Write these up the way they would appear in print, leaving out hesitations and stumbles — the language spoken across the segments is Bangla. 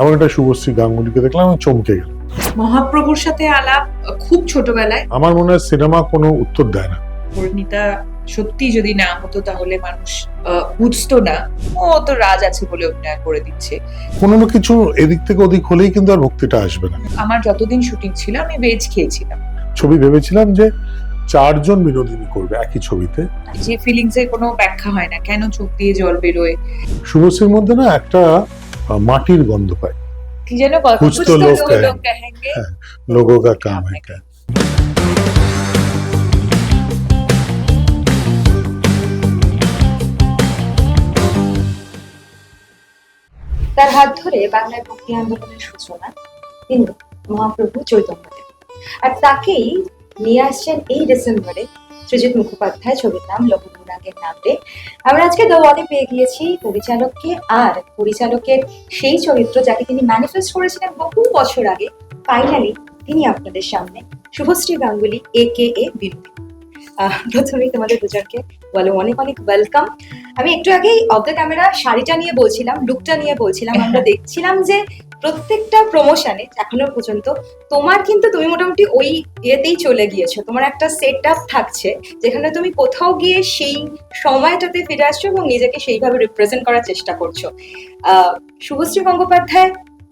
এমন একটা শুভশ্রী গাঙ্গুলিকে দেখলাম, আমি চমকে গেলাম। মহাপ্রভুর সাথে আলাপ খুব ছোটবেলায়। আমার মনে হয় সিনেমা কোনো উত্তর দেয় না। পরিণীতা সত্যি যদি না হতো তাহলে মানুষ বুঝতো না ও তো রাজ আছে বলে অভিনয় করে দিচ্ছে। কোনো কিছু এদিক থেকে ওদিক হলেই কিন্তু আর ভক্তিটা আসবে না। আমার যতদিন শুটিং ছিল আমি ভেজ খেয়েছিলাম। ছবি ভেবেছিলাম যে 4 জন বিনোদিনী করবে একই ছবিতে, যে ফিলিংস এর কোনো ব্যাখ্যা হয় না, কেন চোখ দিয়ে জল বেরোয়। শুভশ্রীর মধ্যে না একটা মাটির গন্ধ পাই। কি যেন कुछ तो लोग কহেঙ্গে लोगों का काम है क्या। তার হাত ধরে বাংলায় ভক্তি আন্দোলনের সূচনা তিনি মহাপ্রভু চৈতন্যদেব, আর তাকেই নিয়ে আসছেন এই ডিসেম্বরে সৃজিত মুখোপাধ্যায়, ছবির নাম লঘুগুণাঙ্গের নামে। আমরা আজকে দ্য ওয়ালে পেয়ে গিয়েছি পরিচালককে, আর পরিচালকের সেই চরিত্র যাকে তিনি ম্যানিফেস্ট করেছিলেন বহু বছর আগে। ফাইনালি তিনি আপনাদের সামনে, শুভশ্রী গাঙ্গুলি AKA বিনোদিনী। প্রথমেই তোমাদের দুজনকে বলো অনেক অনেক ওয়েলকাম। আমি একটু আগেই অফ দ্য ক্যামেরা শাড়িটা নিয়ে বলছিলাম, লুকটা নিয়ে বলছিলাম। আমরা দেখছিলাম যে প্রত্যেকটা প্রমোশনে এখনো পর্যন্ত তোমার কিন্তু তুমি মোটামুটি ওই ইয়েতেই চলে গিয়েছো। তোমার একটা সেট আপ থাকছে যেখানে তুমি কোথাও গিয়ে সেই সময়টাতে ফিরে আসছো এবং নিজেকে সেইভাবে রিপ্রেজেন্ট করার চেষ্টা করছো। শুভশ্রী গঙ্গোপাধ্যায়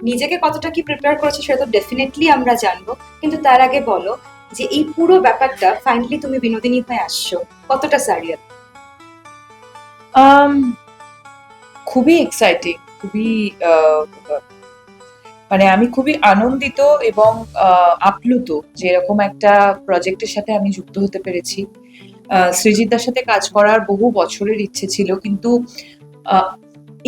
নিজেকে কতটা কি প্রিপেয়ার করেছে সেটা তো ডেফিনেটলি আমরা জানবো, কিন্তু তার আগে বলো যে এই পুরো ব্যাপারটা ফাইনালি তুমি বিনোদিনী হয়ে আসছো, কতটা সারিয়াল? খুবই এক্সাইটিং, খুবই মানে আমি খুবই আনন্দিত এবং আপ্লুত যে এরকম একটা প্রজেক্টের সাথে আমি যুক্ত হতে পেরেছি। সৃজিতদার সাথে কাজ করার বহু বছরের ইচ্ছে ছিল, কিন্তু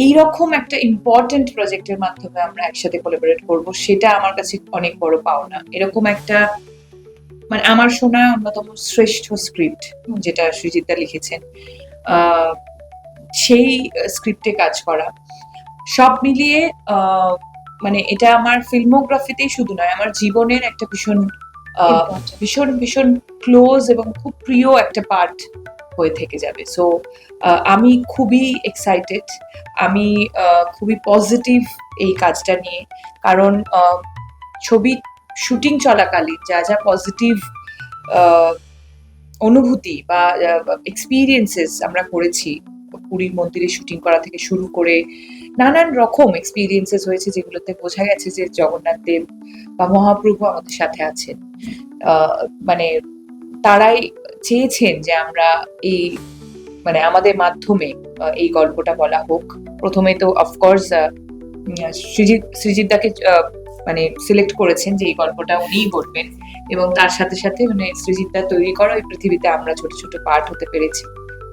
এইরকম একটা ইম্পর্টেন্ট প্রজেক্টের মাধ্যমে আমরা একসাথে কোলাবোরেট করব, সেটা আমার কাছে অনেক বড় পাওনা। এরকম একটা মানে আমার শোনা অন্যতম শ্রেষ্ঠ স্ক্রিপ্ট যেটা সৃজিতদা লিখেছেন, সেই স্ক্রিপ্টে কাজ করা, সব মিলিয়ে মানে এটা আমার ফিল্মোগ্রাফিতেই শুধু নয়, আমার জীবনের একটা ভীষণ ভীষণ ভীষণ ক্লোজ এবং খুব প্রিয় একটা পার্ট হয়ে থেকে যাবে। সো আমি খুবই এক্সাইটেড, আমি খুবই পজিটিভ এই কাজটা নিয়ে, কারণ ছবি শুটিং চলাকালীন যা যা পজিটিভ অনুভূতি বা এক্সপিরিয়েন্সেস আমরা করেছি, পুরীর মন্দিরে শুটিং করা থেকে শুরু করে নানান রকম এক্সপিরিয়েন্সেস হয়েছে, যেগুলোতে বোঝা গেছে যে জগন্নাথ দেব বা মহাপ্রভু আমাদের সাথে আছেন। মানে তারাই চেয়েছেন যে আমরা এই মানে আমাদের মাধ্যমে এই গল্পটা বলা হোক। প্রথমে তো অফকোর্স সৃজিতদাকে মানে সিলেক্ট করেছেন যে এই গল্পটা উনিই বলবেন, এবং তার সাথে সাথে মানে সৃজিতদা তৈরি করা এই পৃথিবীতে আমরা ছোট ছোট পার্ট হতে পেরেছি।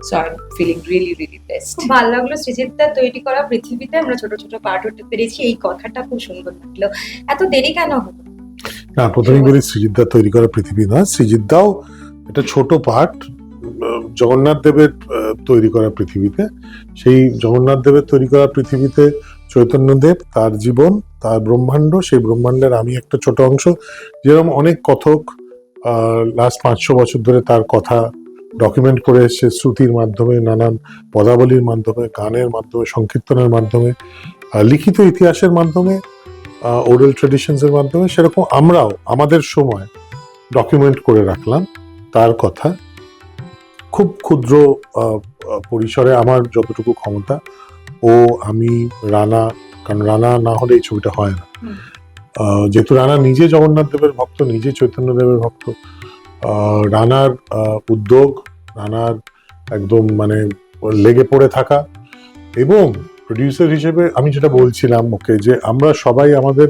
So I'm feeling really really blessed. খুব ভালো লাগলো, সৃজিতদার তৈরি করা পৃথিবীতে আমরা ছোট ছোট পার্ট হতে পেরেছি, এই কথাটা খুব সুন্দর লাগলো। এত দেরি কেন হলো? না, প্রথমেই বলি সৃজিতদা তৈরি করা পৃথিবী নয়, সৃজিতদাও একটা ছোট পার্ট জগন্নাথ দেবের তৈরি করা পৃথিবীতে। সেই জগন্নাথ দেবের তৈরি করা পৃথিবীতে চৈতন্যদেব, তার জীবন, তার ব্রহ্মাণ্ড, সেই ব্রহ্মাণ্ডের আমি একটা ছোট অংশ। যেরকম অনেক কথক লাস্ট 500 বছর ধরে তার কথা ডকুমেন্ট করে এসছে শ্রুতির মাধ্যমে, নানান পদাবলীর মাধ্যমে, গানের মাধ্যমে, সংকীর্তনের মাধ্যমে, লিখিত ইতিহাসের মাধ্যমে, ওরাল ট্রেডিশনস এর মাধ্যমে, সেরকম আমরাও আমাদের সময় ডকুমেন্ট করে রাখলাম তার কথা খুব ক্ষুদ্র পরিসরে, আমার যতটুকু ক্ষমতা। ও, আমি, রানা, কারণ রানা না হলে এই ছবিটা হয় না। যেহেতু রানা নিজে জগন্নাথ দেবের ভক্ত, নিজে চৈতন্য দেবের ভক্ত, রানার উদ্যোগ, রানার একদম মানে লেগে পড়ে থাকা, এবং প্রডিউসার হিসেবে আমি যেটা বলছিলাম ওকে, যে আমরা সবাই আমাদের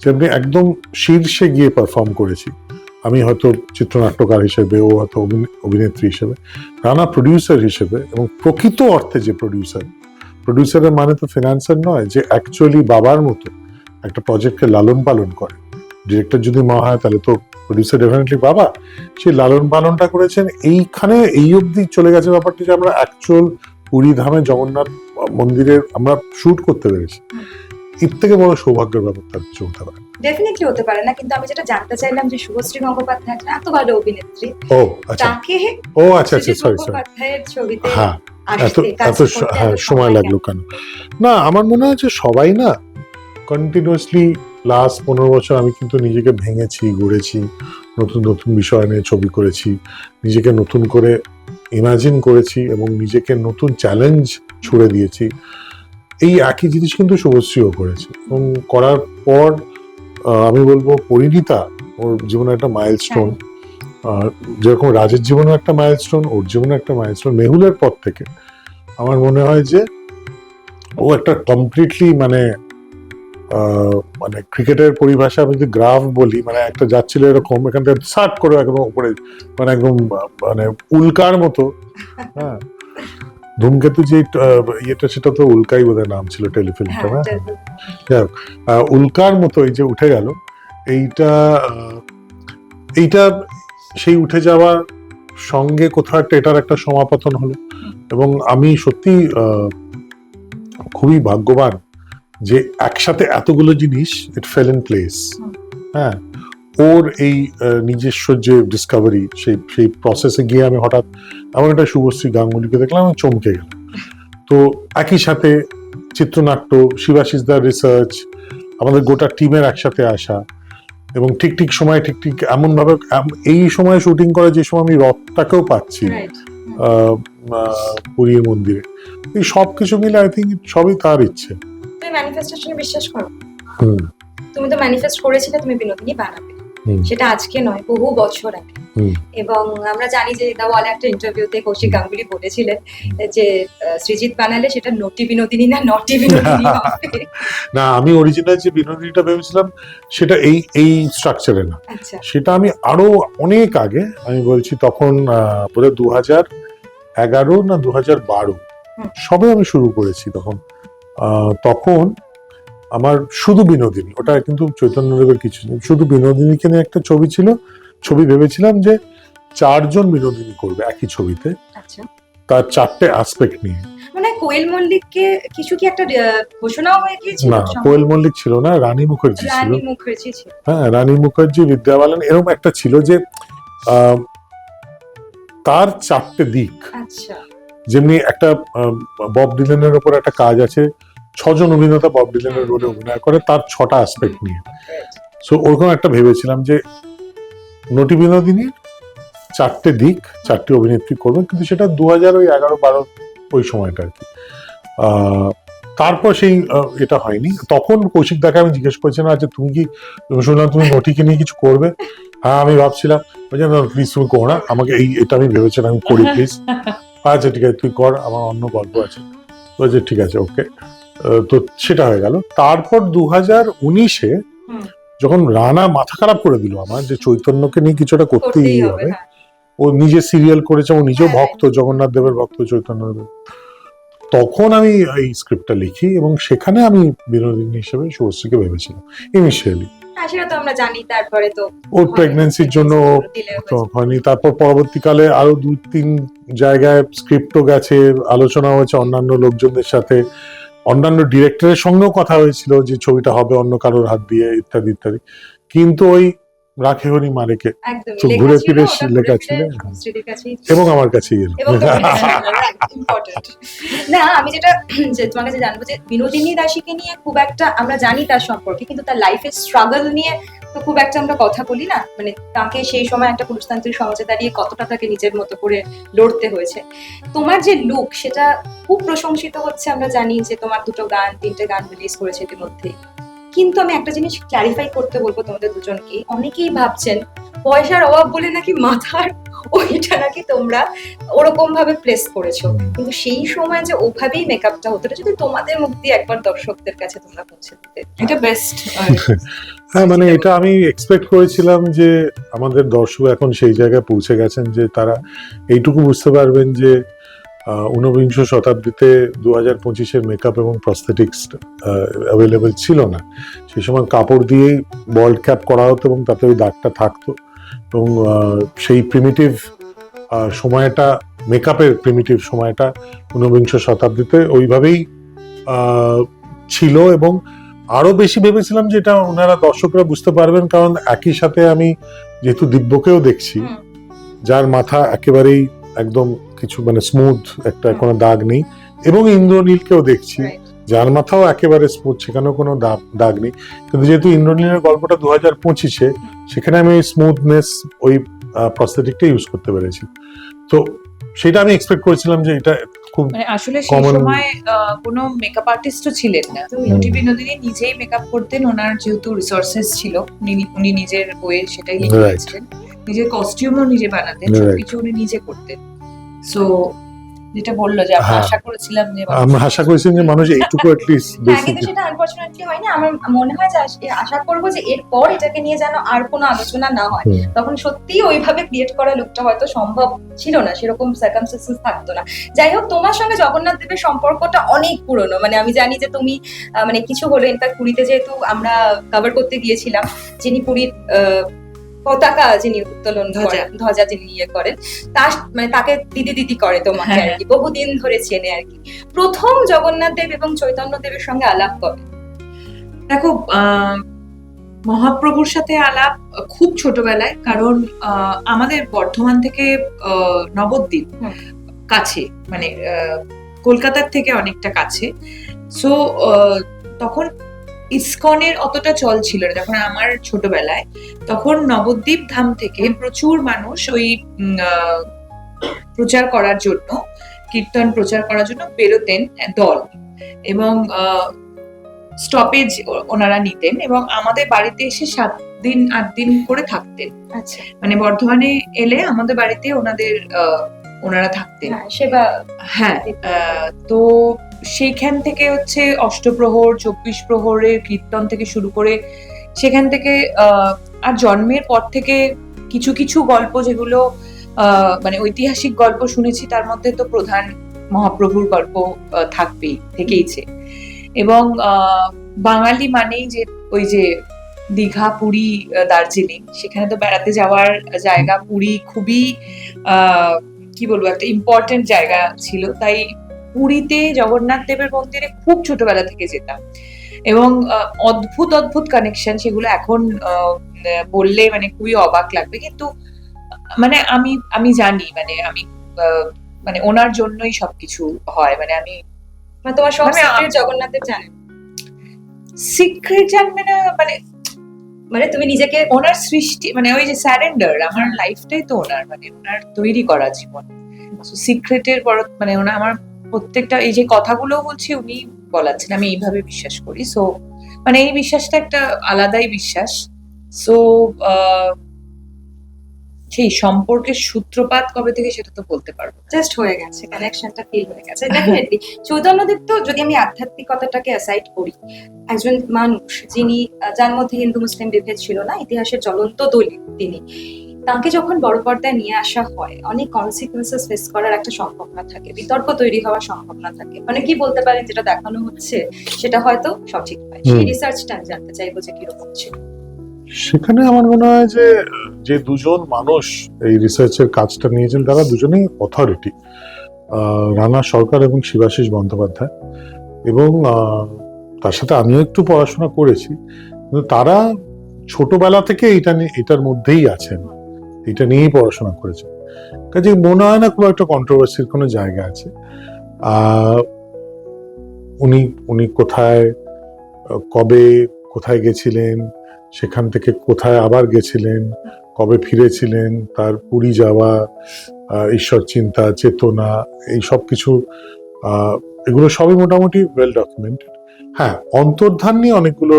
যেমনি একদম শীর্ষে গিয়ে পারফর্ম করেছি। আমি হয়তো চিত্রনাট্যকার হিসেবে, ও হয়তো অভিনেত্রী হিসেবে, রানা প্রডিউসার হিসেবে, এবং প্রকৃত অর্থে যে প্রডিউসারের মানে তো ফিনান্সার নয়, যে অ্যাকচুয়ালি বাবার মতো একটা প্রজেক্টকে লালন পালন করে। ডিরেক্টর যদি মা হয় তাহলে তো প্রডিউসার ডেফিনেটলি বাবা, সেই লালন পালনটা করেছেন। এইখানে এই অবধি চলে গেছে ব্যাপারটি যে আমরা অ্যাকচুয়াল পুরী ধামে জগন্নাথ মন্দিরের আমরা শুট করতে পেরেছি। এর থেকে বড় সৌভাগ্যের ব্যাপার তার কিছু হতে পারে, ডেফিনেটলি হতে পারে না। কিন্তু আমি যেটা জানতে চাইলাম যে শুভশ্রী গঙ্গোপাধ্যায় এত ভালো অভিনেত্রী, ও আচ্ছা, তাকে ও আচ্ছা আচ্ছা, সরি গঙ্গোপাধ্যায়ের ছবিতে হ্যাঁ এত সময় লাগলো কেন? না, আমার মনে হয় যে সবাই না কন্টিনিউয়াসলি লাস্ট 15 বছর আমি কিন্তু নিজেকে ভেঙেছি, গড়েছি, নতুন নতুন বিষয় নিয়ে ছবি করেছি, নিজেকে নতুন করে ইমাজিন করেছি এবং নিজেকে নতুন চ্যালেঞ্জ ছুড়ে দিয়েছি। এই একই জিনিস কিন্তু শুভশ্রীও করেছে এবং করার পর আমি বলবো পরিণীতা ওর জীবনে একটা মাইলস্টোন, যেরকম রাজের জীবনে একটা মাইলস্টোন, ওর জীবনে একটা মাইলস্টোন। মেহুলের পর থেকে আমার মনে হয় যে ও একটা কমপ্লিটলি মানে ক্রিকেটের পরিভাষা আমি যদি গ্রাফ বলি, মানে একটা যাচ্ছিল এরকম, এখান থেকে সার্ট করে একদম উপরে, মানে একদম মানে উল্কার মতো। হ্যাঁ, ধূমকেতু যে ইয়েটা, সেটা তো উল্কাই বোধহয় নাম ছিল টেলিফিল্মটা, না? উল্কার মতো এই যে উঠে গেল, এইটা সেই উঠে যাওয়ার সঙ্গে কোথাও একটা এটার একটা সমাপতন হলো। এবং আমি সত্যি খুবই ভাগ্যবান যে একসাথে এতগুলো জিনিস ইট ফেল ইন প্লেস। হ্যাঁ, ওর এই নিজস্ব যে ডিসকভারি, সেই প্রসেসে গিয়ে আমি হঠাৎ এমন একটা শুভশ্রী গাঙ্গুলিকে দেখলাম, আমি চমকে গেলাম। তো একই সাথে চিত্রনাট্য, শিবাশিসদার রিসার্চ, আমাদের গোটা টিমের একসাথে আসা এবং ঠিক ঠিক সময় ঠিক ঠিক এমন ভাবে এই সময় শুটিং করে যে সময় আমি রথটাকেও পাচ্ছি পুরীর মন্দিরে, এই সব কিছু মিলে আই থিঙ্ক সবই তার ইচ্ছে। তুমি ম্যানিফেস্টেশনে বিশ্বাস করো? তুমি তো ম্যানিফেস্ট করেছিলে তুমি বিনোদিনী বানাবে, সেটা আজকে নয়, বহু বছর আগে। এবং আমরা জানি যে দা ওয়ালে একটা ইন্টারভিউতে কৌশিক গাঙ্গুলি বলেছিলেন যে সৃজিত বানালে সেটা নটি বিনোদিনী না নটি বিনোদিনী হবে। না, আমি অরিজিনাল যে বিনোদিনীটা ভেবেছিলাম সেটা এই স্ট্রাকচারে না, সেটা আমি আরো অনেক আগে, আমি বলছি তখন বোধহয় 2011 না 2012 সবে আমি শুরু করেছি। তখন আমার শুধু বিনোদিনী, ওটা কিন্তু চৈতন্যদেবের কিছু নেই, শুধু বিনোদিনীকে নিয়ে একটা ছবি ভেবেছিলাম যে 4 জন বিনোদিনী করবে একই ছবিতে, তার 4টে অ্যাসপেক্ট নিয়ে। মানে কোয়েল মল্লিককে কিছু কি একটা ঘোষণাও হয়ে গিয়েছিল? না, কোয়েল মল্লিক ছিল না, রানী মুখার্জি ছিল। হ্যাঁ, রানী মুখার্জি, বিদ্যা বালান, এরকম একটা ছিল যে তার 4টে দিক। যেমনি একটা বব ডিলানের উপর একটা কাজ আছে, 6 জন অভিনেতা বব ডিলানের রোলে অভিনয় করে, তার 6টা অ্যাসপেক্ট নিয়ে। সো ওরকম একটা ভেবেছিলাম যে নটি বিনোদিনীর 4টে দিক, 4টি অভিনেত্রী করবে, কিন্তু সেটা 2011-12 ওই সময়টা আর কি। তারপর সেই এটা হয়নি। তখন কৌশিক দাকে আমি জিজ্ঞেস করেছিলাম, আচ্ছা তুমি শুনলাম তুমি নটিকে নিয়ে কিছু করবে? হ্যাঁ, আমি ভাবছিলাম, প্লিজ তুমি করো না, আমাকে এটা আমি ভেবেছিলাম আমি করি, প্লিজ। আচ্ছা ঠিক আছে, তুই কর, আমার অন্য গল্প আছে। বলছে ঠিক আছে, ওকে। তো সেটা হয়ে গেল। তারপর 2019-এ যখন রানা মাথা খারাপ করে দিল আমার যে চৈতন্যকে নিয়ে কিছুটা করতেই হবে, ও নিজে সিরিয়াল করেছে, ও নিজেও ভক্ত, জগন্নাথ দেবের ভক্ত, চৈতন্য দেবের, তখন আমি এই স্ক্রিপ্টটা লিখি এবং সেখানে আমি বিনোদিনী হিসেবে শুভশ্রীকে ভেবেছিলাম ইনিশিয়ালি। সেটা তো আমরা জানি। তারপরে তো ওর প্রেগন্যান্সির জন্য হয়নি। তারপর পরবর্তীকালে আরো 2-3 জায়গায় স্ক্রিপ্টও গেছে, আলোচনা হয়েছে অন্যান্য লোকজনদের সাথে, অন্যান্য ডিরেক্টরের সঙ্গেও কথা হয়েছিল যে ছবিটা হবে অন্য কারোর হাত দিয়ে, ইত্যাদি ইত্যাদি। কিন্তু ওই রাখে হরি মারেকে তো ঘুরে ফিরে লেখা ছিল এবং আমার কাছেই এলো। না, আমি যেটা তোমার কাছে জানবো যে বিনোদিনী দাসীকে নিয়ে খুব একটা আমরা জানি তার সম্পর্কে, কিন্তু তার লাইফের স্ট্রাগল নিয়ে তো খুব একটা আমরা কথা বলি না। মানে তাকে সেই সময় একটা পুরুষতান্ত্রিক সমাজে দাঁড়িয়ে কতটা তাকে নিজের মতো করে লড়তে হয়েছে। তোমার যে লুক সেটা খুব প্রশংসিত হচ্ছে, আমরা জানি যে তোমার 3টে গান রিলিজ করেছে ইতিমধ্যে। কিন্তু আমি একটা জিনিস ক্ল্যারিফাই করতে বলবো তোমাদের দুজনকে, অনেকেই ভাবছেন পয়সার অভাব বলে নাকি মাথার ওইটা নাকি তোমরা ওরকম ভাবে প্লেস করেছো, কিন্তু সেই সময় যে ওভাবেই মেকআপটা হতো, যদি তোমাদের মুখ দিয়ে একবার দর্শকদের কাছে তোমরা পৌঁছে দিতে, এটা বেস্ট। হ্যাঁ, মানে এটা আমি এক্সপেক্ট করেছিলাম যে আমাদের দর্শক এখন সেই জায়গায় পৌঁছে গেছেন যে তারা এইটুকু বুঝতে পারবেন যে 19বিংশ শতাব্দীতে 2025-এর মেকআপ এবং প্রস্থেটিক্স অ্যাভেলেবেল ছিল না। সেই সময় কাপড় দিয়েই বল্ড ক্যাপ করা হতো এবং তাতে ওই দাগটা থাকতো এবং সেই প্রিমিটিভ সময়টা, মেকআপের প্রিমিটিভ সময়টা 19বিংশ শতাব্দীতে ওইভাবেই ছিল। এবং আরো বেশি ভেবেছিলাম যে এটা ওনারা দর্শকরা বুঝতে পারবেন, কারণ একই সাথে আমি যেহেতু দিব্যকেও দেখছি, যার মাথা একেবারেই একদম কিছু মানে স্মুথ, একটা কোনো দাগ নেই, এবং ইন্দ্রনীলকেও দেখছি যার মাথাও একেবারে স্মুথ, সেখানেও কোনো দাগ নেই। কিন্তু যেহেতু ইন্দ্রনীলের গল্পটা 2025-এ, সেখানে আমি ওই স্মুথনেস, ওই প্রস্থেটিকটা ইউজ করতে পেরেছি। তো সেটা আমি এক্সপেক্ট করেছিলাম যে এটা খুব মানে আসলে সেই common- সময় কোনো মেকআপ আর্টিস্টও ছিলেন না, বিউটি বিনোদিনী নিজেই মেকআপ করতেন। ওনার যেহেতু রিসোর্সেস ছিল, উনি নিজের বইয়ে সেটাই লিখে Right. দিয়েছিলেন, নিজের কস্টিউমও নিজে বানাতেন, Right. সবকিছু উনি নিজে করতেন। সো যেটা বললো যে আমরা হ্যাঁ। আশা করেছিলাম যে আমরা আশা করেছিলাম যে মানুষ এইটুকু অ্যাটলিস্ট হ্যাঁ, বেসিক। কিন্তু সেটা আনফরচুনেটলি হয়নি। আমার মনে হয় যে আশা করবো যে এরপর এটাকে নিয়ে যেন আর কোনো আলোচনা না হয়। তখন সত্যিই ওইভাবে ক্রিয়েট করা লুকটা হয়তো সম্ভব ছিল না, সেরকম সার্কামস্টেন্সেস থাকতো না। যাই হোক, তোমার সঙ্গে জগন্নাথ দেবের সম্পর্কটা অনেক পুরনো। মানে আমি জানি যে তুমি মানে কিছু হলো, ইনফ্যাক্ট পুরীতে যেহেতু আমরা কভার করতে গিয়েছিলাম, যিনি পুরীর পতাকা যিনি উত্তোলন করেন, ধ্বজা যিনি ইয়ে করেন, তার মানে তাকে দিদি দিদি করে তোমাকে আর কি, বহুদিন ধরে চেনে আর কি। প্রথম জগন্নাথ দেব এবং চৈতন্য দেবের সঙ্গে আলাপ কবে? দেখো, মহাপ্রভুর সাথে আলাপ খুব ছোটবেলায়, কারণ আমাদের বর্ধমান থেকে নবদ্বীপ কাছে, মানে কলকাতার থেকে অনেকটা কাছে। সো তখন ইসকনের অতটা চল ছিল না যখন আমার ছোটবেলায়। তখন নবদ্বীপ ধাম থেকে প্রচুর মানুষ ওই প্রচার করার জন্য, কীর্তন প্রচার করার জন্য বেরোতেন দল, এবং স্টপেজ ওনারা নিতেন এবং আমাদের বাড়িতে এসে 7 দিন 8 দিন করে থাকতেন। আচ্ছা, মানে বর্ধমানে এলে আমাদের বাড়িতে ওনারা থাকতেন সেবা। হ্যাঁ, তো সেইখান থেকে হচ্ছে অষ্টপ্রহর 24 প্রহরের কীর্তন থেকে শুরু করে, সেখান থেকে আর জন্মের পর থেকে কিছু কিছু গল্প যেগুলো মানে ঐতিহাসিক গল্প শুনেছি, তার মধ্যে তো প্রধান মহাপ্রভুর গল্প থেকেইছে। এবং বাঙালি মানেই যে ওই যে দীঘা, পুরী, দার্জিলিং, সেখানে তো বেড়াতে যাওয়ার জায়গা। পুরী খুবই কি বলবো, একটা ইম্পর্টেন্ট জায়গা ছিল। তাই পুরীতে জগন্নাথ দেবের মন্দিরে খুব ছোটবেলা থেকে যেতাম, এবং অদ্ভুত অদ্ভুত কানেকশন, সেগুলো এখন বললে মানে খুবই অবাক লাগবে। কিন্তু মানে আমি জানি, মানে আমি মানে ওনার জন্যই সবকিছু হয়। মানে আমি তোমার সব সিক্রেট জগন্নাথ দেব জানেন? সিক্রেট জানবে না মানে, মানে তুমি নিজেকে ওনার সৃষ্টি, মানে ওই যে স্যারেন্ডার, আমার লাইফটাই তো ওনার, মানে ওনার তৈরি করা জীবন। সিক্রেটের বড় মানে ওনার, আমার প্রত্যেকটা এই যে কথাগুলো বলছি উনি বলাচ্ছেন, আমি এইভাবে বিশ্বাস করি। সো মানে এই বিশ্বাসটা একটা আলাদাই বিশ্বাস। সো সেই সম্পর্কের সূত্রপাত কবে থেকে সেটা তো বলতে পারবো, জাস্ট হয়ে গেছে, কানেকশনটা ফিল হয়ে গেছে। ডেফিনেটলি চৈতন্যদেব তো, যদি আমি আধ্যাত্মিকতাটাকে অ্যাসাইড করি, একজন মানুষ যিনি, যার মধ্যে হিন্দু মুসলিম বিভেদ ছিল না, ইতিহাসের জ্বলন্ত দলিল তিনি। তাকে যখন বড় পর্দায় নিয়ে আসা হয়, অনেক কনসিকুয়েন্সেস ফেস করার একটা সম্ভাবনা থাকে, বিতর্ক তৈরি হওয়ার সম্ভাবনা থাকে। মানে কি বলতে পারেন, যেটা দেখানো হচ্ছে সেটা হয়তো সঠিক নয়। সেই রিসার্চটা আমি জানতে চাইবো যে কিরকম ছিল সেখানে। আমার মনে হয় যে দুজন মানুষ এই রিসার্চের কাজটা নিয়েছেন, তারা দুজনেই অথরিটি, রানা সরকার এবং শিবাশিস বন্দ্যোপাধ্যায়। এবং তার সাথে আমিও একটু পড়াশোনা করেছি, কিন্তু তারা ছোটবেলা থেকে এটার মধ্যেই আছেন, এটা নিয়েই পড়াশোনা করেছেন। কাজে মনে হয় না খুব একটা কন্ট্রোভার্সির কোনো জায়গা আছে। উনি কোথায়, কবে, কোথায় গেছিলেন, সেখান থেকে কোথায় আবার গেছিলেন, কবে ফিরেছিলেন, তার পুরী যাওয়া, ঈশ্বর চিন্তা, চেতনা, এই সব কিছু, এগুলো সবই মোটামুটি ওয়েল ডকুমেন্টেড। হ্যাঁ, অন্তর্ধান নিয়ে অনেকগুলো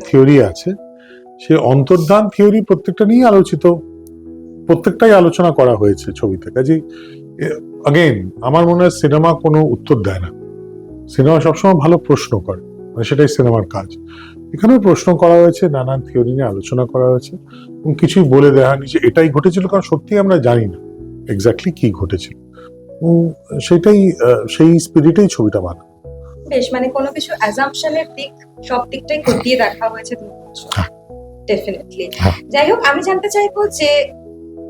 থিওরি আছে। সে অন্তর্ধান থিওরি প্রত্যেকটা নিয়ে প্রত্যেকটাই আলোচনা করা হয়েছে ছবিতে। কাজেই अगेन আমার মনে হয় সিনেমা কোনো উত্তর দেয় না, সিনেমা সবসময় ভালো প্রশ্ন করে, মানে সেটাই সিনেমার কাজ। এখানেও প্রশ্ন করা হয়েছে, নানান থিওরি নিয়ে আলোচনা করা হয়েছে, এবং কিছুই বলে দেওয়া হয়নি যে এটাই ঘটেছিল, কারণ সত্যি আমরা জানি না এক্স্যাক্টলি কি ঘটেছিল। সেটাই, সেই স্পিরিটেই ছবিটা বানানো। বেশ, মানে কোনো কিছু অ্যাজাম্পশনের দিক, সব দিকটাই খতিয়ে দেখা হয়েছে তুমি বলছো। ডেফিনেটলি। যাই হোক, আমি জানতে চাইবো যে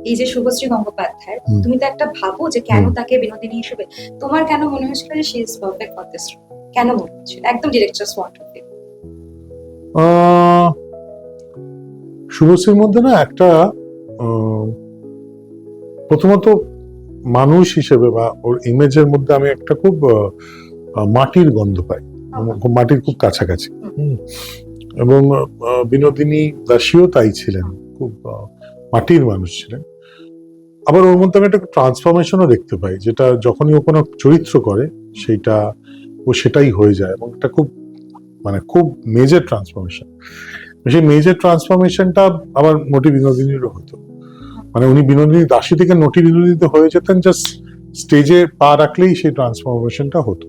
এই যে শুভশ্রী গঙ্গোপাধ্যায়, তুমি তো একটা ভাবো যে কেন তাকে বিনোদিনী হিসেবে, তোমার কেন মনে হয়েছিল যে she is perfect for this role? কেন মনে হয়েছিল? একদম ডিরেক্টরস পয়েন্ট অফ ভিউ। শুভশ্রীর মধ্যে না একটা, প্রথমত মানুষ হিসেবে বা ওর ইমেজের মধ্যে আমি একটা খুব মাটির গন্ধ পাই, মাটির খুব কাছাকাছি। এবং বিনোদিনী দাসীও তাই ছিলেন, খুব মাটির মানুষ ছিলেন। আবার ওর মধ্যে আমি একটা ট্রান্সফরমেশনও দেখতে পাই, যেটা যখনই ও কোনো চরিত্র করে সেইটা ও সেটাই হয়ে যায়, এবং এটা খুব খুব মেজর ট্রান্সফরমেশন। সেই মেজর ট্রান্সফরমেশনটা আবার নটি বিনোদিনীরও হতো। উনি বিনোদিনী দাসী থেকে নটি বিনোদিনীতে হয়ে যেতেন, জাস্ট স্টেজে পা রাখলেই সেই ট্রান্সফরমেশনটা হতো।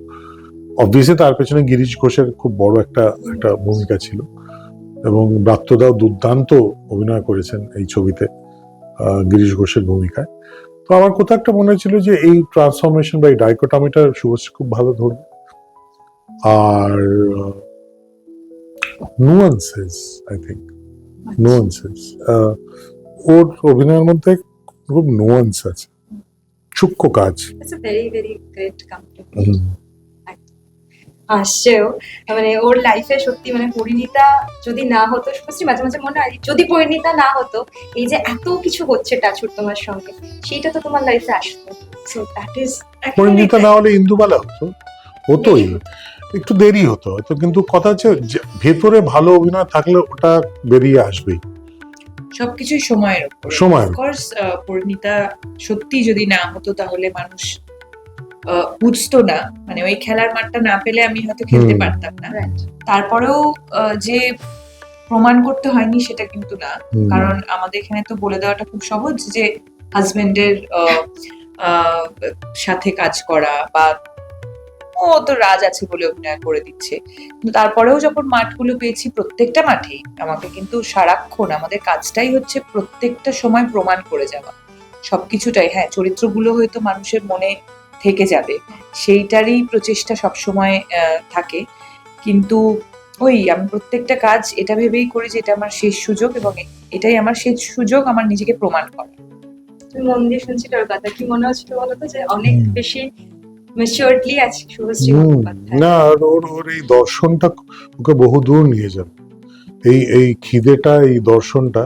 অবভিয়াসলি তার পেছনে গিরিশ ঘোষের খুব বড় একটা ভূমিকা ছিল, এবং ব্রাত্যদাও দুর্দান্ত অভিনয় করেছেন এই ছবিতে গিরিশ ঘোষের ভূমিকায়। তো আমার কোথাও একটা মনে হয়েছিল যে এই ট্রান্সফরমেশন বা এই ডাইকোটমিটা শুভশ্রী খুব ভালো ধরবে। আর নুয়ান্সেস, আই থিঙ্ক নুয়ান্সেস, ওর অভিনয়ের মধ্যে খুব নুয়ান্স আছে, সূক্ষ্ম কাজ। It's a very very great compliment. আসছেও ওর লাইফে সত্যি পরিণীতা যদি না হতো, শুভশ্রী মাঝে মাঝে মনে হয় যদি পরিণীতা না হতো, এই যে এত কিছু হচ্ছে টাচুর তোমার সঙ্গে, সেইটা তো তোমার লাইফে আসতো। সো দ্যাট ইজ পরিণীতা না হলে ইন্দুবালা হতোই, একটু দেরি হতো হয়তো, কিন্তু কথা হচ্ছে ভেতরে ভালো অভিনয় থাকলে ওটা বেরিয়ে আসবেই। সবকিছুই সময়ের উপর। অফকোর্স পরিণীতা সত্যি যদি না হতো তাহলে মানুষ বুঝতো না, ওই খেলার মাঠটা না পেলে আমি হয়তো খেলতে পারতাম না। তারপরেও যে প্রমাণ করতে হয়নি সেটা কিন্তু না, কারণ আমাদের এখানে তো বলে দেওয়াটা খুব সহজ যে হাজবেন্ডের সাথে কাজ করা, বা ও তো রাজ আছে বলে অভিনয় করে দিচ্ছে। কিন্তু তারপরেও যখন মাঠগুলো পেয়েছি, প্রত্যেকটা মাঠেই আমাকে কিন্তু সারাক্ষণ আমাদের কাজটাই হচ্ছে প্রত্যেকটা সময় প্রমাণ করে যাওয়া সবকিছুটাই। হ্যাঁ, চরিত্রগুলো হয়তো মানুষের মনে থেকে যাবে, সেইটারই প্রচেষ্টা সবসময় থাকে, কিন্তু আমি প্রত্যেকটা কাজ এটা ভেবেই করি যে এটা আমার শেষ সুযোগ, এবং এটাই আমার শেষ সুযোগ আমার নিজেকে প্রমাণ করা। তুমি মন দিয়ে শুনছিলে ওর কথা, কি মনে হচ্ছিল বলতো যে অনেক বেশি ম্যাচিউরলি আছে শুভশ্রী মুখোপাধ্যায়। না, ওর এই দর্শনটা ওকে বহু দূর নিয়ে যাবে। এই খিদেটা, এই দর্শনটা,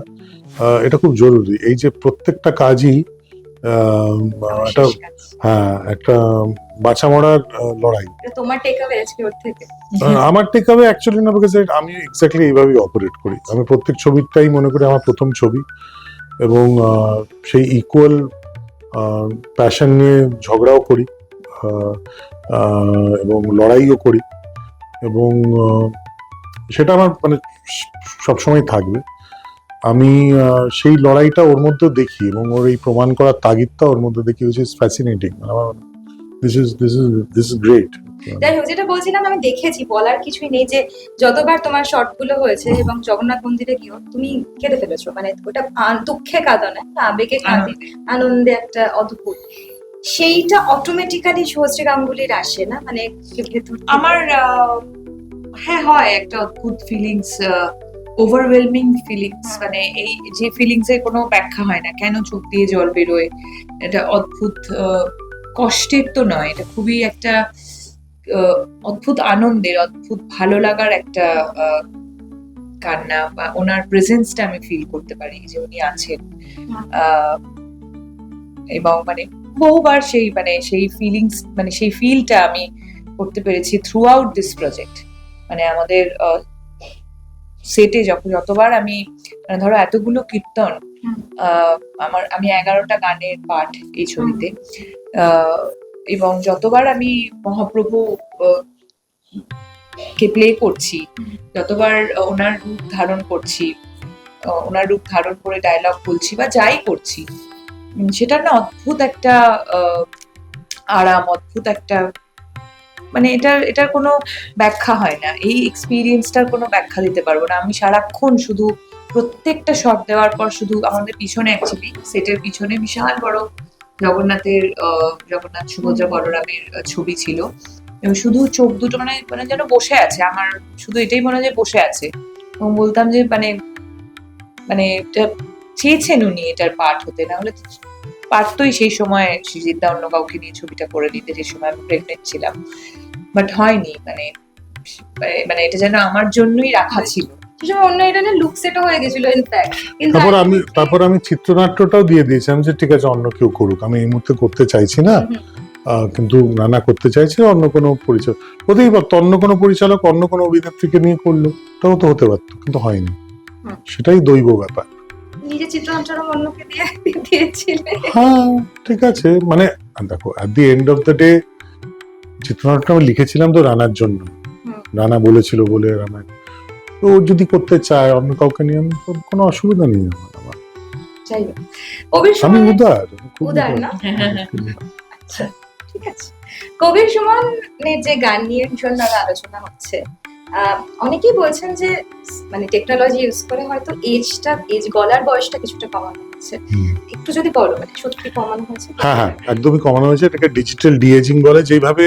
এটা খুব জরুরি। এই যে প্রত্যেকটা কাজই একটা বাঁচা মরার লড়াই। তোমার টেকঅ্যাওয়ে আজকে ওর থেকে? আমার টেকঅ্যাওয়ে অ্যাকচুয়ালি না, বিকজ আমি এক্স্যাক্টলি এইভাবেই অপারেট করি। আমি প্রত্যেক ছবিটাই মনে করি আমার প্রথম ছবি, এবং সেই ইকুয়াল প্যাশন নিয়ে ঝগড়াও করি, এবং লড়াইও করি, এবং সেটা আমার সবসময় থাকবে। আমি সেই লড়াইটা ওর মধ্যে দেখি, এবং ওর এই প্রমাণ করার তাগিদটা ওর মধ্যে দেখি, which is fascinating. This is great. যাই হোক, যেটা বলছিলাম, আমি দেখেছি, বলার কিছুই নেই যে যতবার তোমার শর্ট গুলো হয়েছে এবং জগন্নাথ মন্দিরে গিয়েও তুমি কেঁদে ফেলেছো। ওটা দুঃখে কাঁদো না, আবেগে কাঁদে, আনন্দে একটা অদ্ভুত, সেইটা অটোমেটিক্যালি শুভশ্রী গাঙ্গুলির আসে না আমার হ্যাঁ হয় একটা অদ্ভুত ফিলিংস, ওভারওয়েলমিং ফিলিংস, এই যে ফিলিংস এর কোনো ব্যাখ্যা হয় না, কেন চোখ দিয়ে জল বেরোয়, এটা অদ্ভুত কষ্টের তো নয়, এটা খুবই একটা অদ্ভুত আনন্দের, অদ্ভুত ভালো লাগার একটা কান্না, বা ওনার প্রেজেন্সটা আমি ফিল করতে পারি যে উনি আছেন, এবং বহুবার সেই ফিলিংস, সেই ফিলটা আমি করতে পেরেছি থ্রু আউট দিস প্রজেক্ট। আমাদের সেটে যতবার আমি ধরো এতগুলো কীর্তন, আমি 11টা গানের পাঠ এই ছবিতে, এবং যতবার আমি মহাপ্রভু কে প্লে করছি, যতবার ওনার রূপ ধারণ করছি, ওনার রূপ ধারণ করে ডায়লগ বলছি বা যাই করছি, সেটা না অদ্ভুত একটা আরাম, অদ্ভুত একটা এটার কোনো ব্যাখ্যা হয় না। এই এক্সপিরিয়েন্সটার কোনো ব্যাখ্যা দিতে পারবো না। আমি সারাক্ষণ শুধু প্রত্যেকটা শট দেওয়ার পর শুধু আমাদের পিছনে, অ্যাকচুয়ালি সেটের পিছনে বিশাল বড় জগন্নাথ সুভদ্রা বলরামের ছবি ছিল, এবং শুধু চোখ দুটো যেন বসে আছে, আমার শুধু এটাই মনে হয় যে বসে আছে, এবং বলতাম যে চেয়েছেন উনি এটার পার্ট হতে, না হলে পারতই সেই সময় সৃজিতদা অন্য কাউকে নিয়ে ছবিটা করে নিতে, যে সময় আমি প্রেগনেন্ট ছিলাম, বাট হয়নি। এটা যেন আমার জন্যই রাখা ছিল। অন্য এটা লুক সেটও হয়ে গেছিল ইনফ্যাক্ট। তারপর আমি চিত্রনাট্যটাও দিয়ে দিয়েছিলাম যে ঠিক আছে, অন্য কেউ করুক, আমি এই মুহূর্তে করতে চাইছি না, কিন্তু রানা করতে চাইছে অন্য কোনো পরিচালক, হতেই পারতো অন্য কোনো পরিচালক অন্য কোনো অভিনেত্রীকে নিয়ে করলো, ওটাও তো হতে পারতো, কিন্তু হয়নি। হুম। সেটাই দৈব ব্যাপার। নিজের চিত্রাঞ্চলও অন্যকে দিয়েছিলে। হ্যাঁ ঠিক আছে, মানে দেখো at the end of the day চিত্রনাট্যটা আমি লিখেছিলাম তো রানার জন্য, হুম। রানা বলেছিল বলে রানা, তো ও যদি করতে চায় অন্য কাউকে নিয়ে, আমি তো কোনো অসুবিধা নেই আমার। যাই হোক, কবির আমি সুমন উদার, খুব উদার না? খুব উদার। আচ্ছা, ঠিক আছে। কবির সুমনের যে গান নিয়ে ভীষণ ভাবে আলোচনা হচ্ছে, অনেকেই বলছেন যে মানে টেকনোলজি ইউজ করে হয়তো এজ গলার বয়সটা কিছুটা কমানো হচ্ছে। হুম। একটু যদি বলো, মানে সত্যি কমানো হয়েছে? হ্যাঁ হ্যাঁ, একদমই কমানো হয়েছে, এটাকে ডিজিটাল ডিএজিং বলে। যেভাবে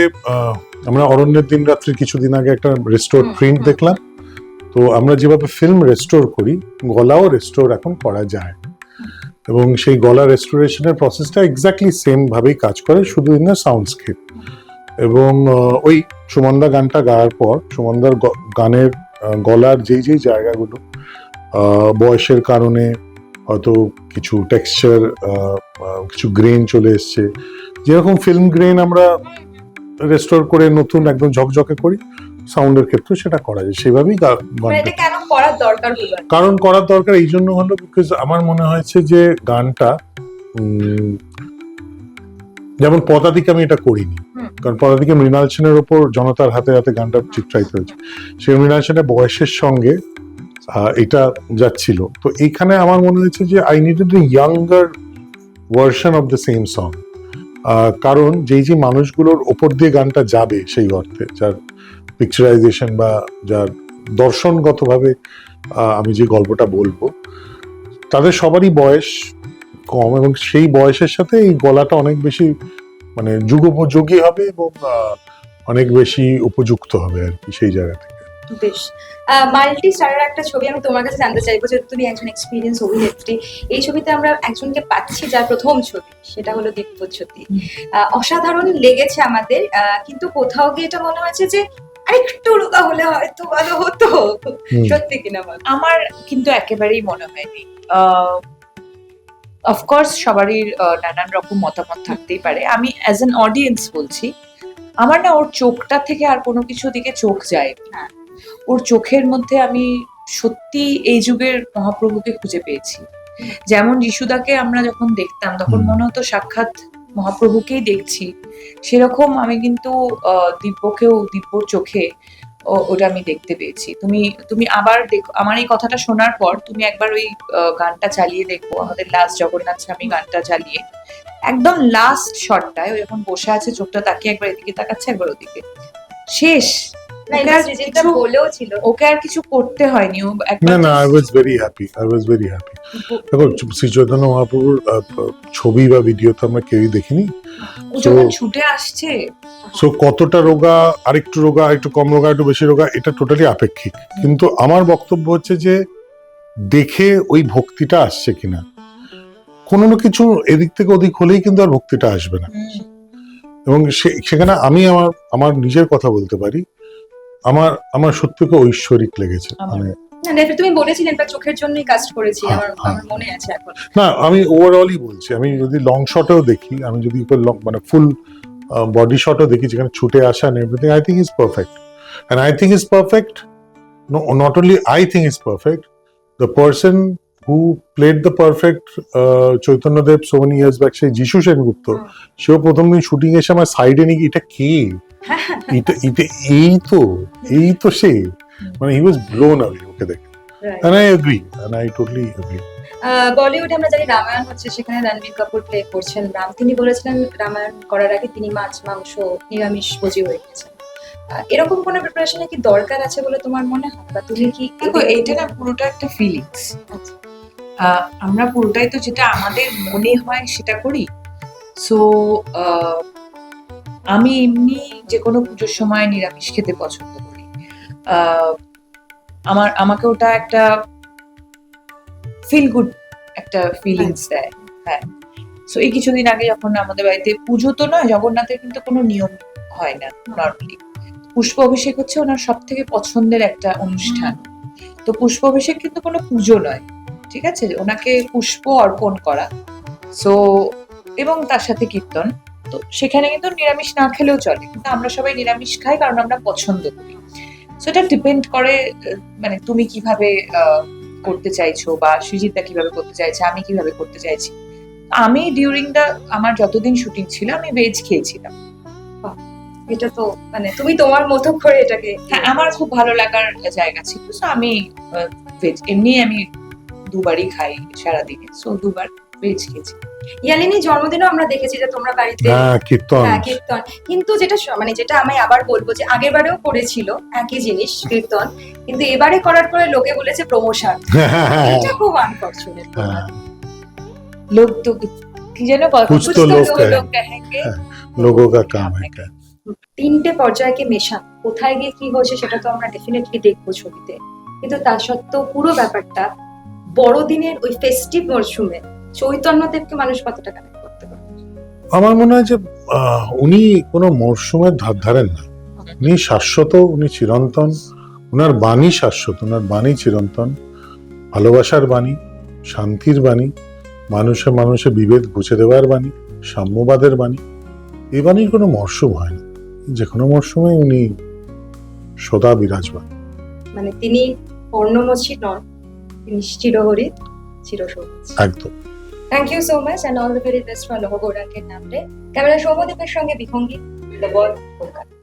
আমরা অরণ্যের দিন রাত্রি কিছুদিন আগে একটা রেস্টোর হুম, প্রিন্ট হুম। দেখলাম, তো আমরা যেভাবে ফিল্ম রেস্টোর করি, গলাও রেস্টোর এখন করা যায়, এবং সেই গলা রেস্টোরেশনের প্রসেসটা এক্স্যাক্টলি সেম ভাবেই কাজ করে, শুধু ইন দ্য সাউন্ডস্কেপ। এবং ওই সুমনদা গানটা গাওয়ার পর সুমনদার গানের গলার যেই যেই জায়গাগুলো বয়সের কারণে হয়তো কিছু টেক্সচার, কিছু গ্রেন চলে এসছে, যেরকম ফিল্ম গ্রেন আমরা রেস্টোর করে নতুন একদম ঝকঝকে করি, সাউন্ডের ক্ষেত্রে সেটা করা যায় সেভাবেই মানে এটা কেন করার দরকার হলো? কারণ করার দরকার এই জন্য হলো, বিকজ আমার মনে হয়েছে যে গানটা যেমন পদাতিক আমি এটা করিনি, হুম। কারণ পদাতিকে মৃণাল সেনের ওপর জনতার হাতে হাতে গানটা চিত্রায়িত হয়েছে, সেই মৃণাল সেনের বয়সের সঙ্গে এটা যাচ্ছিল, তো এইখানে আমার মনে হয়েছে যে I needed a younger version of the same song. কারণ যেই যে মানুষগুলোর ওপর দিয়ে গানটা যাবে, সেই অর্থে যার পিকচারাইজেশন বা যার দর্শনগতভাবে আমি যে গল্পটা বলবো, তাদের সবারই বয়স কম, এবং সেই বয়সের সাথে এই গলাটা অনেক বেশি মানে যুগোপযোগী হবে এবং অনেক বেশি উপযুক্ত হবে আর কি সেই জায়গা থেকে। বেশ, মাল্টি স্টারের একটা ছবি আমি তোমার কাছে জানতে চাইবো, যে তুমি একজন এক্সপিরিয়েন্স অভিনেত্রী, এই ছবিতে আমরা একজনকে পাচ্ছি যার প্রথম ছবি, সেটা হলো দিব্যজ্যোতি। অসাধারণ লেগেছে আমাদের, কিন্তু কোথাও গিয়ে এটা মনে হয়েছে যে আরেকটু রোগা হলে হয়তো ভালো হতো। সত্যি কিনা বল? আমার কিন্তু একেবারেই মনে হয়নি। অফকোর্স সবারই নানান রকম মতামত থাকতেই পারে, আমি অ্যাজ অ্যান অডিয়েন্স বলছি, আমার না ওর চোখটা থেকে আর কোনো কিছু দিকে চোখ যায় না। ওর চোখের মধ্যে আমি সত্যি এই যুগের মহাপ্রভুকে খুঁজে পেয়েছি। যেমন যিশুদাকে আমরা যখন দেখতাম তখন মনে হতো সাক্ষাৎ মহাপ্রভুকেই দেখছি, সেরকম আমি কিন্তু দিব্যর চোখে ওটা আমি দেখতে পেয়েছি। তুমি আবার দেখো, আমার এই কথাটা শোনার পর তুমি একবার ওই গানটা চালিয়ে দেখো, আমাদের লাস্ট জগন্নাথ স্বামী গানটা চালিয়ে, একদম লাস্ট শটটায় ও যখন বসে আছে, চোখটা তাকিয়ে একবার এদিকে তাকাচ্ছে একবার ওদিকে, শেষ। না, এটা যেটা বলেও ছিল, ওকে আর কিছু করতে হয়নি, ও না না, আই ওয়াজ ভেরি হ্যাপি, দেখো শ্রী চৈতন্য মহাপ্রভুর ছবি বা ভিডিও তো আমরা কেউই দেখিনি, ও যখন ছুটে আসছে, সো কতটা রোগা, আরেকটু রোগা, একটু কম রোগা, একটু বেশি রোগা, এটা টোটালি আপেক্ষিক, কিন্তু আমার বক্তব্য হচ্ছে যে দেখে ওই ভক্তিটা আসছে কিনা, কোনো না কিছু এদিক থেকে ওদিক হলেই কিন্তু আর ভক্তিটা আসবে না। এবং সেখানে আমি আমার নিজের কথা বলতে পারি, আমার সত্যি খুব ঐশ্বরিক লেগেছে। মানে না, তুমি বলেছিলেন বা চোখের জন্যই কাজ করেছি, আমার মনে আছে এখন। না, আমি ওভারঅলই বলছি, আমি যদি লং শটেও দেখি, আমি যদি মানে ফুল বডি শটও দেখি, যেখানে ছুটে আসা and everything, I think is perfect, and I think is perfect, not only I think is perfect, the person who played the perfect Chaitanyadev so many years back, সেই যিশু সেনগুপ্ত, সেও প্রথম দিন শুটিং এসে আমার সাইডে নিয়ে এটা কে, এটা এই তো সে, মানে হি ওয়াজ ব্লোন অ্যাওয়ে ওকে দেখে, and I agree, and I totally agree. বলিউডে আমরা জানি রামায়ণ হচ্ছে, সেখানে রণবীর কাপুর প্লে করছেন রাম। তিনি বলেছিলেন রামায়ণ করার আগে তিনি মাছ মাংস নিরামিষ ভোজী হয়ে গেছেন। এরকম কোনো প্রিপারেশনে কি দরকার আছে বলে তোমার মনে হয়, বা তুমি কি? দেখো, এইটা না পুরোটা একটা ফিলিংস, আমরা পুরোটাই তো যেটা আমাদের মনে হয় সেটা করি। সো আমি এমনি যে কোনো পুজোর সময় নিরামিষ খেতে পছন্দ করি, আমাকে ওটা একটা ফিল গুড একটা ফিলিংস দেয়। হ্যাঁ, সো এই কিছুদিন আগে যখন আমাদের বাড়িতে পুজো তো নয়, জগন্নাথের কিন্তু কোনো নিয়ম হয় না নর্মালি, পুষ্প অভিষেক হচ্ছে ওনার সব থেকে পছন্দের একটা অনুষ্ঠান। তো পুষ্প অভিষেক কিন্তু কোনো পুজো নয়, ঠিক আছে, ওনাকে পুষ্প অর্পণ করা, সো এবং তার সাথে কীর্তন। তো সেখানে কিন্তু নিরামিষ না খেলেও চলে, কিন্তু আমরা সবাই নিরামিষ খাই কারণ আমরা পছন্দ করি। সো এটা ডিপেন্ড করে মানে তুমি কিভাবে করতে চাইছো, বা সৃজিতদা কিভাবে করতে চাইছে, আমি কিভাবে করতে চাইছি। আমি ডিউরিং আমার যতদিন শুটিং ছিল আমি ভেজ খেয়েছিলাম। এটা তো মানে তুমি তোমার মতো করে এটাকে হ্যাঁ, আমার খুব ভালো লাগার জায়গা ছিল। সো আমি ভেজ, এমনি আমি দুবারই খাই সারাদিনে, সো দুবার ভেজ খেয়েছি। ইয়ালিনীর জন্মদিনও আমরা দেখেছি যে তোমরা বাড়িতে হ্যাঁ, কীর্তন। হ্যাঁ কীর্তন, কিন্তু মানে যেটা আমি আবার বলবো যে আগের বারেও করেছিল একই জিনিস কীর্তন, কিন্তু এবারে করার পরে লোকে বলেছে প্রমোশন। এটা খুব আনফরচুনেট। হ্যাঁ, লোক তো কি যেন कुछ तो लोग কহেঙ্গে, लोगों का काम है क्या। তিনটে পর্যায়কে মেশান, কোথায় গিয়ে কি হয়েছে সেটা তো আমরা ডেফিনেটলি দেখবো ছবিতে, কিন্তু তা সত্ত্বেও পুরো ব্যাপারটা বড়দিনের ওই ফেস্টিভ মরশুমে চৈতন্যদেবকে মানুষ কতটা কানেক্ট করতে পারে? আমার মনে হয় যে উনি কোনো মরশুমের ধার ধারেন না, উনি শাশ্বত, উনি চিরন্তন, ওনার বাণী শাশ্বত, ওনার বাণী চিরন্তন, ভালোবাসার বাণী, শান্তির বাণী, মানুষে মানুষে বিভেদ ঘুচে দেওয়ার বাণী, সাম্যবাদের বাণী। এই বাণীর কোনো মরশুম হয় না, যে কোনো মরশুমে উনি সদা বিরাজমান। মানে তিনি পর্ণমোচী নন, তিনি চিরহরিত, চিরসবুজ। একদম। Thank you so much and all the very best for লৌহ গৌরাঙ্গের নামে। ক্যামেরা সৌম্যদীপের সঙ্গে বিহঙ্গী, দ্য ওয়ার্ল্ড, কলকাতা।